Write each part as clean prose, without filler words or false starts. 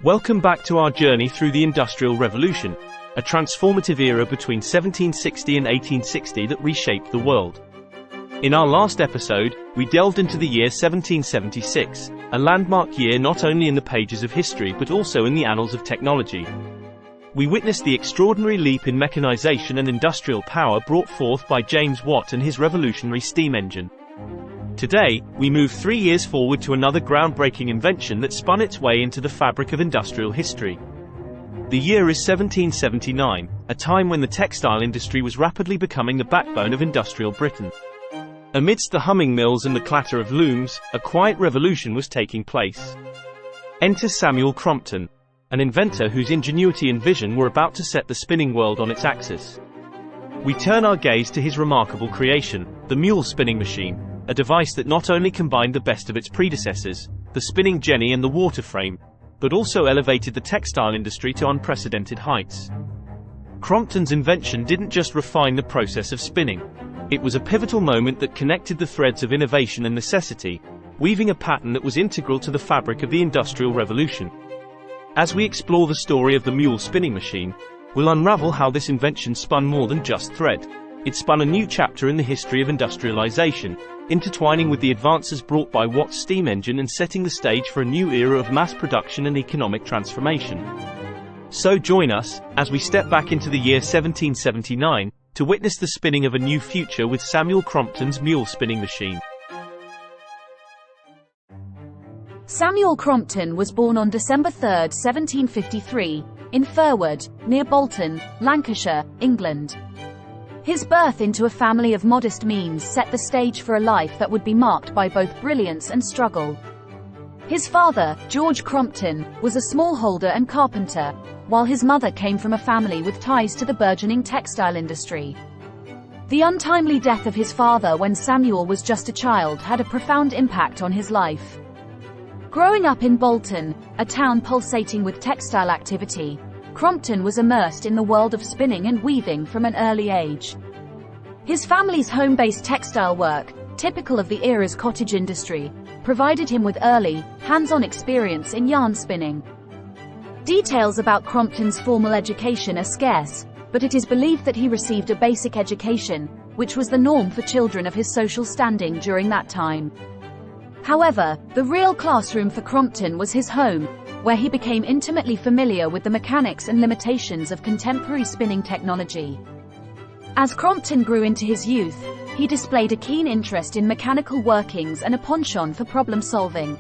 Welcome back to our journey through the Industrial Revolution, a transformative era between 1760 and 1860 that reshaped the world. In our last episode, we delved into the year 1776, a landmark year not only in the pages of history but also in the annals of technology. We witnessed the extraordinary leap in mechanization and industrial power brought forth by James Watt and his revolutionary steam engine. Today, we move 3 years forward to another groundbreaking invention that spun its way into the fabric of industrial history. The year is 1779, a time when the textile industry was rapidly becoming the backbone of industrial Britain. Amidst the humming mills and the clatter of looms, a quiet revolution was taking place. Enter Samuel Crompton, an inventor whose ingenuity and vision were about to set the spinning world on its axis. We turn our gaze to his remarkable creation, the Mule spinning machine, a device that not only combined the best of its predecessors, the spinning jenny and the water frame, but also elevated the textile industry to unprecedented heights. Crompton's invention didn't just refine the process of spinning. It was a pivotal moment that connected the threads of innovation and necessity, weaving a pattern that was integral to the fabric of the Industrial Revolution. As we explore the story of the Mule spinning machine, we'll unravel how this invention spun more than just thread. It spun a new chapter in the history of industrialization, intertwining with the advances brought by Watt's steam engine and setting the stage for a new era of mass production and economic transformation. So join us, as we step back into the year 1779, to witness the spinning of a new future with Samuel Crompton's Mule spinning machine. Samuel Crompton was born on December 3, 1753, in Firwood, near Bolton, Lancashire, England. His birth into a family of modest means set the stage for a life that would be marked by both brilliance and struggle. His father, George Crompton, was a smallholder and carpenter, while his mother came from a family with ties to the burgeoning textile industry. The untimely death of his father when Samuel was just a child had a profound impact on his life. Growing up in Bolton, a town pulsating with textile activity, Crompton was immersed in the world of spinning and weaving from an early age. His family's home-based textile work, typical of the era's cottage industry, provided him with early, hands-on experience in yarn spinning. Details about Crompton's formal education are scarce, but it is believed that he received a basic education, which was the norm for children of his social standing during that time. However, the real classroom for Crompton was his home, where he became intimately familiar with the mechanics and limitations of contemporary spinning technology. As Crompton grew into his youth, he displayed a keen interest in mechanical workings and a penchant for problem-solving.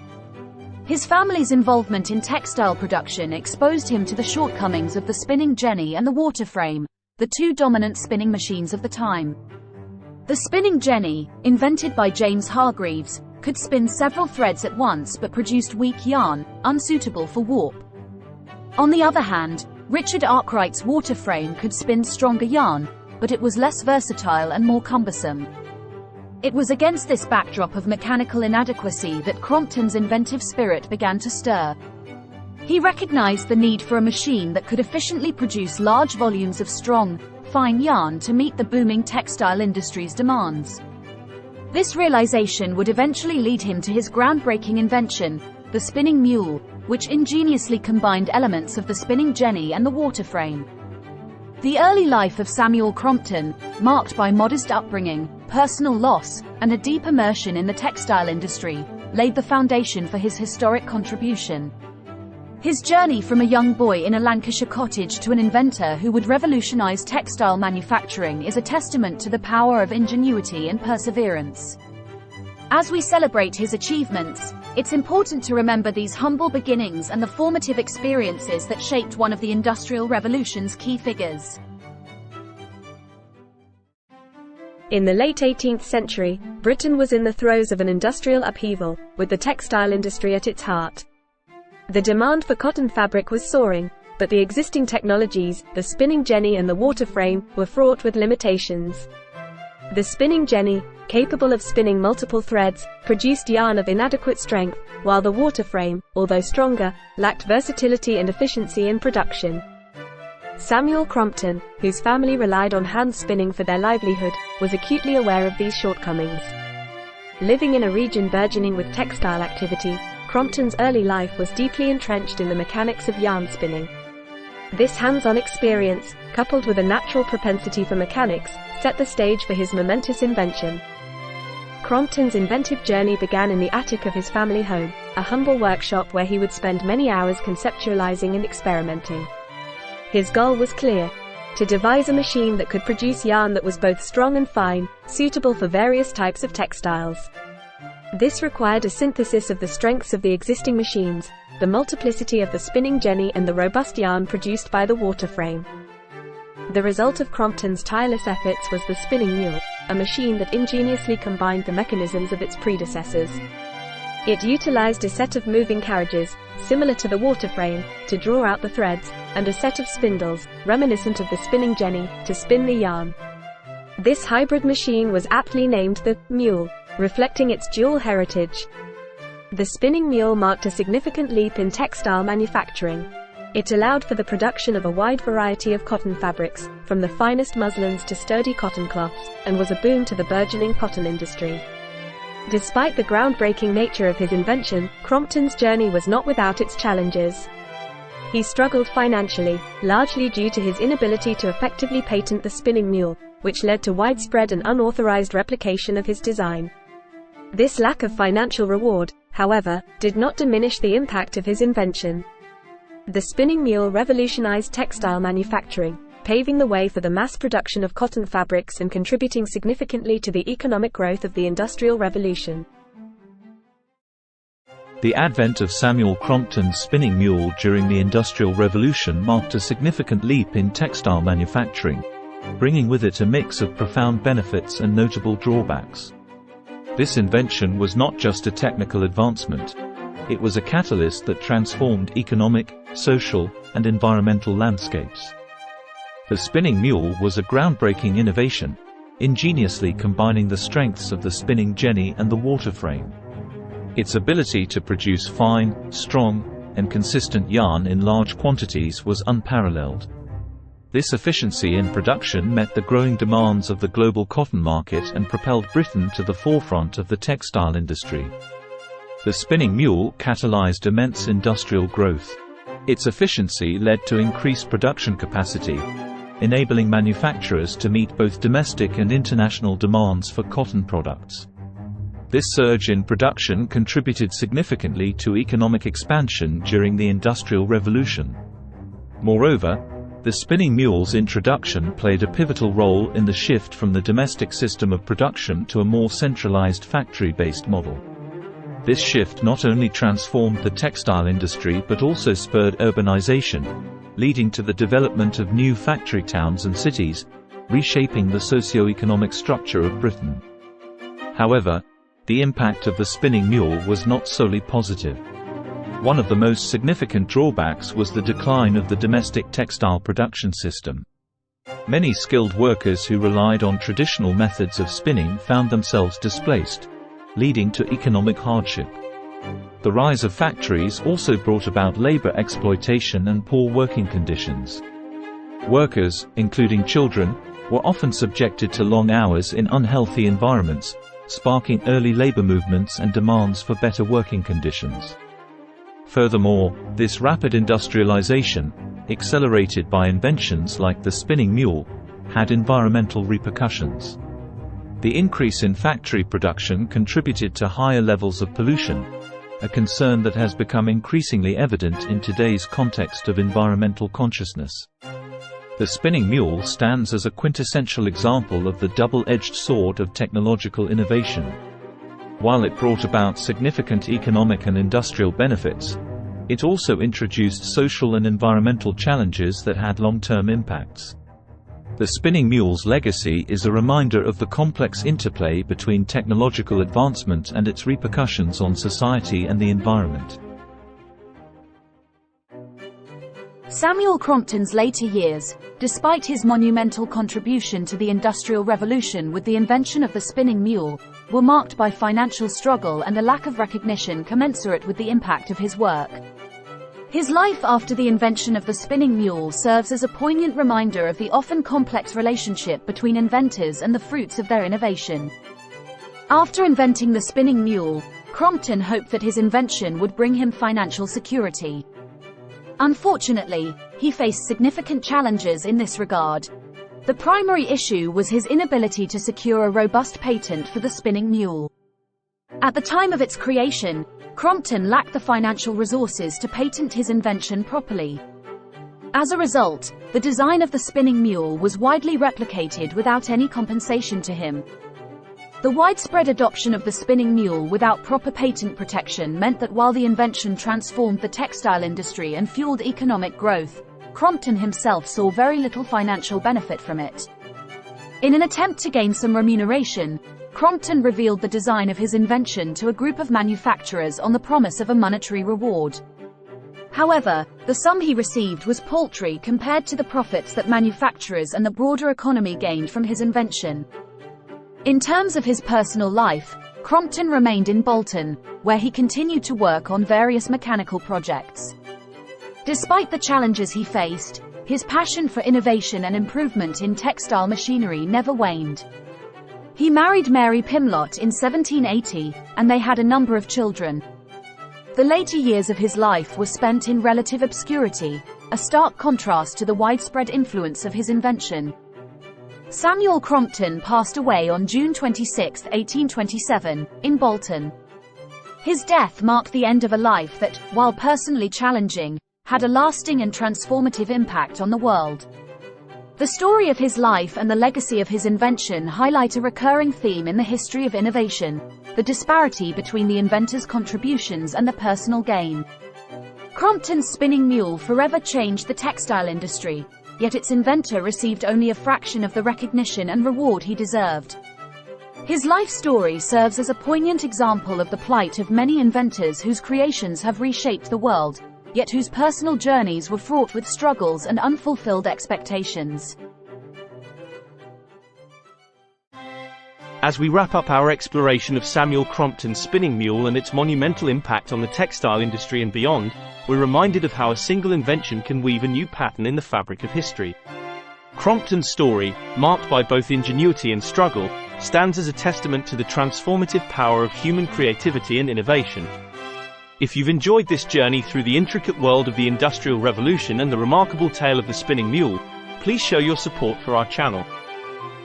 His family's involvement in textile production exposed him to the shortcomings of the spinning jenny and the water frame, the two dominant spinning machines of the time. The spinning jenny, invented by James Hargreaves, could spin several threads at once but produced weak yarn, unsuitable for warp. On the other hand, Richard Arkwright's water frame could spin stronger yarn, but it was less versatile and more cumbersome. It was against this backdrop of mechanical inadequacy that Crompton's inventive spirit began to stir. He recognized the need for a machine that could efficiently produce large volumes of strong, fine yarn to meet the booming textile industry's demands. This realization would eventually lead him to his groundbreaking invention, the spinning mule, which ingeniously combined elements of the spinning jenny and the water frame. The early life of Samuel Crompton, marked by modest upbringing, personal loss, and a deep immersion in the textile industry, laid the foundation for his historic contribution. His journey from a young boy in a Lancashire cottage to an inventor who would revolutionize textile manufacturing is a testament to the power of ingenuity and perseverance. As we celebrate his achievements, it's important to remember these humble beginnings and the formative experiences that shaped one of the Industrial Revolution's key figures. In the late 18th century, Britain was in the throes of an industrial upheaval, with the textile industry at its heart. The demand for cotton fabric was soaring, but the existing technologies, the spinning jenny and the water frame, were fraught with limitations. The spinning jenny, capable of spinning multiple threads, produced yarn of inadequate strength, while the water frame, although stronger, lacked versatility and efficiency in production. Samuel Crompton, whose family relied on hand spinning for their livelihood, was acutely aware of these shortcomings. Living in a region burgeoning with textile activity, Crompton's early life was deeply entrenched in the mechanics of yarn spinning. This hands-on experience, coupled with a natural propensity for mechanics, set the stage for his momentous invention. Crompton's inventive journey began in the attic of his family home, a humble workshop where he would spend many hours conceptualizing and experimenting. His goal was clear: to devise a machine that could produce yarn that was both strong and fine, suitable for various types of textiles. This required a synthesis of the strengths of the existing machines, the multiplicity of the spinning jenny, and the robust yarn produced by the water frame. The result of Crompton's tireless efforts was the spinning mule, a machine that ingeniously combined the mechanisms of its predecessors. It utilized a set of moving carriages, similar to the water frame, to draw out the threads, and a set of spindles, reminiscent of the spinning jenny, to spin the yarn. This hybrid machine was aptly named the mule, reflecting its dual heritage. The spinning mule marked a significant leap in textile manufacturing. It allowed for the production of a wide variety of cotton fabrics, from the finest muslins to sturdy cotton cloths, and was a boon to the burgeoning cotton industry. Despite the groundbreaking nature of his invention, Crompton's journey was not without its challenges. He struggled financially, largely due to his inability to effectively patent the spinning mule, which led to widespread and unauthorized replication of his design. This lack of financial reward, however, did not diminish the impact of his invention. The spinning mule revolutionized textile manufacturing, paving the way for the mass production of cotton fabrics and contributing significantly to the economic growth of the Industrial Revolution. The advent of Samuel Crompton's spinning mule during the Industrial Revolution marked a significant leap in textile manufacturing, bringing with it a mix of profound benefits and notable drawbacks. This invention was not just a technical advancement. It was a catalyst that transformed economic, social, and environmental landscapes. The spinning mule was a groundbreaking innovation, ingeniously combining the strengths of the spinning jenny and the water frame. Its ability to produce fine, strong, and consistent yarn in large quantities was unparalleled. This efficiency in production met the growing demands of the global cotton market and propelled Britain to the forefront of the textile industry. The spinning mule catalyzed immense industrial growth. Its efficiency led to increased production capacity, enabling manufacturers to meet both domestic and international demands for cotton products. This surge in production contributed significantly to economic expansion during the Industrial Revolution. Moreover, the spinning mule's introduction played a pivotal role in the shift from the domestic system of production to a more centralized factory-based model. This shift not only transformed the textile industry but also spurred urbanization, leading to the development of new factory towns and cities, reshaping the socio-economic structure of Britain. However, the impact of the spinning mule was not solely positive. One of the most significant drawbacks was the decline of the domestic textile production system. Many skilled workers who relied on traditional methods of spinning found themselves displaced, leading to economic hardship. The rise of factories also brought about labor exploitation and poor working conditions. Workers, including children, were often subjected to long hours in unhealthy environments, sparking early labor movements and demands for better working conditions. Furthermore, this rapid industrialization, accelerated by inventions like the spinning mule, had environmental repercussions. The increase in factory production contributed to higher levels of pollution, a concern that has become increasingly evident in today's context of environmental consciousness. The spinning mule stands as a quintessential example of the double-edged sword of technological innovation. While it brought about significant economic and industrial benefits, it also introduced social and environmental challenges that had long-term impacts. The spinning mule's legacy is a reminder of the complex interplay between technological advancement and its repercussions on society and the environment. Samuel Crompton's later years, despite his monumental contribution to the Industrial Revolution with the invention of the spinning mule, were marked by financial struggle and a lack of recognition commensurate with the impact of his work. His life after the invention of the spinning mule serves as a poignant reminder of the often complex relationship between inventors and the fruits of their innovation. After inventing the spinning mule, Crompton hoped that his invention would bring him financial security. Unfortunately, he faced significant challenges in this regard. The primary issue was his inability to secure a robust patent for the spinning mule. At the time of its creation, Crompton lacked the financial resources to patent his invention properly. As a result, the design of the spinning mule was widely replicated without any compensation to him. The widespread adoption of the spinning mule without proper patent protection meant that while the invention transformed the textile industry and fueled economic growth, Crompton himself saw very little financial benefit from it. In an attempt to gain some remuneration, Crompton revealed the design of his invention to a group of manufacturers on the promise of a monetary reward. However, the sum he received was paltry compared to the profits that manufacturers and the broader economy gained from his invention. In terms of his personal life, Crompton remained in Bolton, where he continued to work on various mechanical projects. Despite the challenges he faced, his passion for innovation and improvement in textile machinery never waned. He married Mary Pimlott in 1780, and they had a number of children. The later years of his life were spent in relative obscurity, a stark contrast to the widespread influence of his invention. Samuel Crompton passed away on June 26, 1827, in Bolton. His death marked the end of a life that, while personally challenging, had a lasting and transformative impact on the world. The story of his life and the legacy of his invention highlight a recurring theme in the history of innovation: the disparity between the inventor's contributions and the personal gain. Crompton's spinning mule forever changed the textile industry, yet its inventor received only a fraction of the recognition and reward he deserved. His life story serves as a poignant example of the plight of many inventors whose creations have reshaped the world, yet whose personal journeys were fraught with struggles and unfulfilled expectations. As we wrap up our exploration of Samuel Crompton's spinning mule and its monumental impact on the textile industry and beyond, we're reminded of how a single invention can weave a new pattern in the fabric of history. Crompton's story, marked by both ingenuity and struggle, stands as a testament to the transformative power of human creativity and innovation. If you've enjoyed this journey through the intricate world of the Industrial Revolution and the remarkable tale of the spinning mule, please show your support for our channel.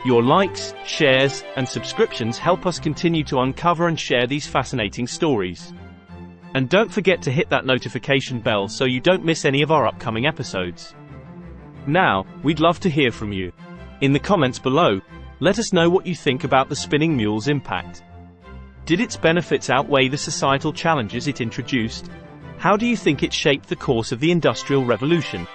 Your likes, shares, and subscriptions help us continue to uncover and share these fascinating stories. And don't forget to hit that notification bell so you don't miss any of our upcoming episodes. Now, we'd love to hear from you. In the comments below, let us know what you think about the spinning mule's impact. Did its benefits outweigh the societal challenges it introduced? How do you think it shaped the course of the Industrial Revolution?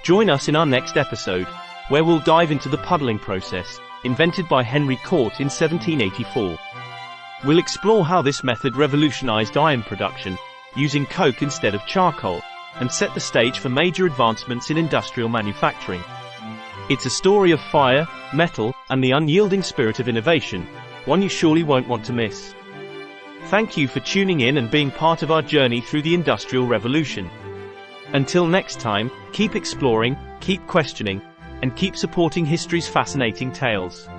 Join us in our next episode, where we'll dive into the puddling process, invented by Henry Cort in 1784. We'll explore how this method revolutionized iron production, using coke instead of charcoal, and set the stage for major advancements in industrial manufacturing. It's a story of fire, metal, and the unyielding spirit of innovation, one you surely won't want to miss. Thank you for tuning in and being part of our journey through the Industrial Revolution. Until next time, keep exploring, keep questioning, and keep supporting history's fascinating tales.